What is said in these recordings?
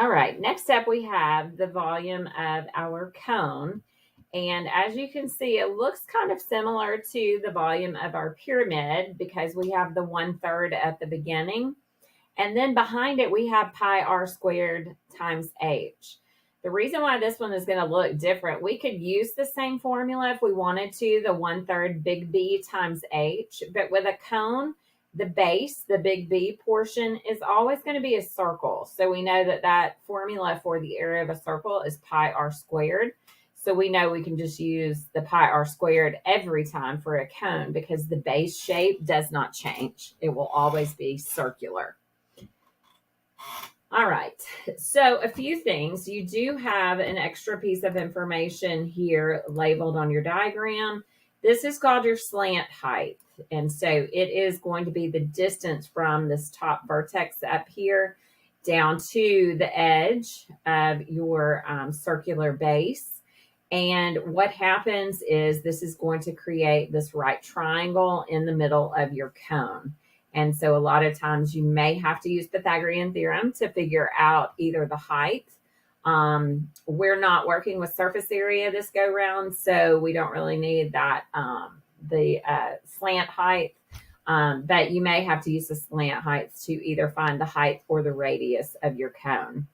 All right, next up we have the volume of our cone. And as you can see, it looks kind of similar to the volume of our pyramid because we have the 1/3 at the beginning. And then behind it, we have pi r squared times h. The reason why this one is going to look different, we could use the same formula if we wanted to, the 1/3 big B times h, but with a cone, the base, the big B portion, is always going to be a circle. So we know that that formula for the area of a circle is pi r squared. So we know we can just use the pi r squared every time for a cone because the base shape does not change. It will always be circular. All right, so a few things. You do have an extra piece of information here labeled on your diagram. This is called your slant height. And so it is going to be the distance from this top vertex up here down to the edge of your circular base. And what happens is this is going to create this right triangle in the middle of your cone. And so a lot of times you may have to use Pythagorean theorem to figure out either the height. We're not working with surface area this go round, so we don't really need that, the slant height. But you may have to use the slant heights to either find the height or the radius of your cone.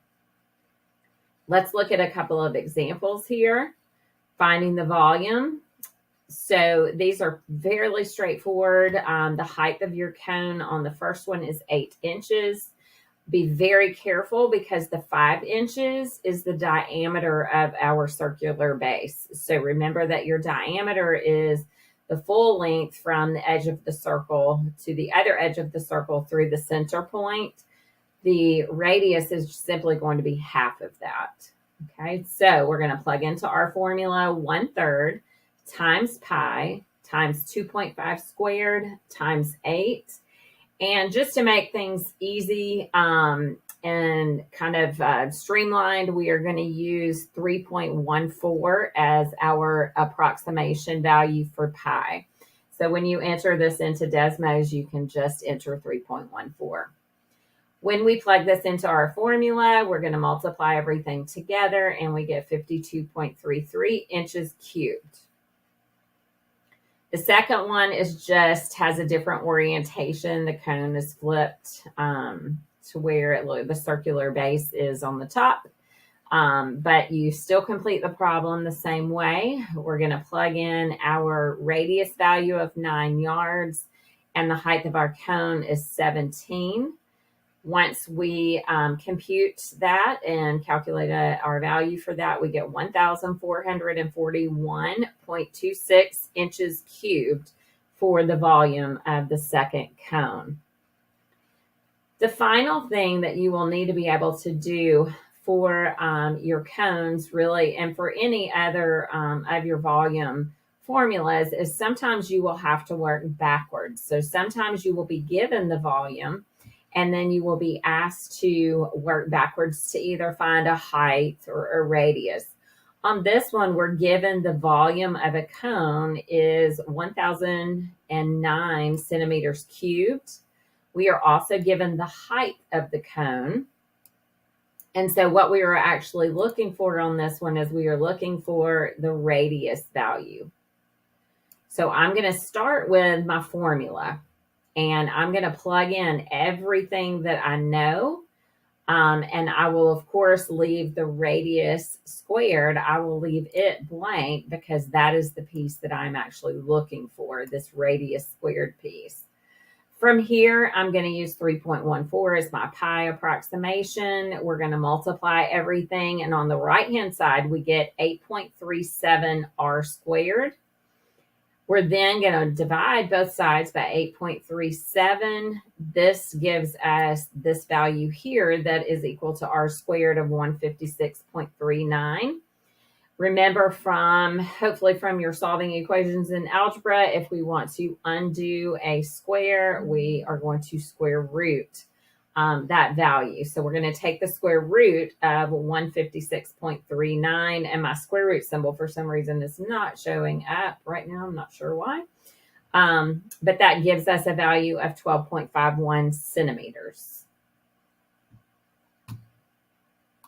Let's look at a couple of examples here. Finding the volume. So these are fairly straightforward. The height of your cone on the first one is 8 inches. Be very careful because the 5 inches is the diameter of our circular base. So remember that your diameter is the full length from the edge of the circle to the other edge of the circle through the center point. The radius is simply going to be half of that. Okay, so we're going to plug into our formula 1/3 times pi times 2.5 squared times 8. And just to make things easy and kind of streamlined, we are going to use 3.14 as our approximation value for pi. So when you enter this into Desmos, you can just enter 3.14. When we plug this into our formula, we're going to multiply everything together and we get 52.33 inches cubed. The second one is just has a different orientation. The cone is flipped to where the circular base is on the top. But you still complete the problem the same way. We're going to plug in our radius value of 9 yards and the height of our cone is 17. Once we compute that and calculate our value for that, we get 1,441.26 inches cubed for the volume of the second cone. The final thing that you will need to be able to do for your cones really, and for any other of your volume formulas, is sometimes you will have to work backwards. So sometimes you will be given the volume and then you will be asked to work backwards to either find a height or a radius. On this one, we're given the volume of a cone is 1,009 centimeters cubed. We are also given the height of the cone. And so what we are actually looking for on this one is we are looking for the radius value. So I'm going to start with my formula. And I'm going to plug in everything that I know. And I will, of course, leave the radius squared. I will leave it blank because that is the piece that I'm actually looking for, this radius squared piece. From here, I'm going to use 3.14 as my pi approximation. We're going to multiply everything. And on the right-hand side, we get 8.37 r squared. We're then going to divide both sides by 8.37. This gives us this value here that is equal to r squared of 156.39. Remember hopefully from your solving equations in algebra, if we want to undo a square, we are going to square root that value. So we're going to take the square root of 156.39, and my square root symbol for some reason is not showing up right now. I'm not sure why. But that gives us a value of 12.51 centimeters.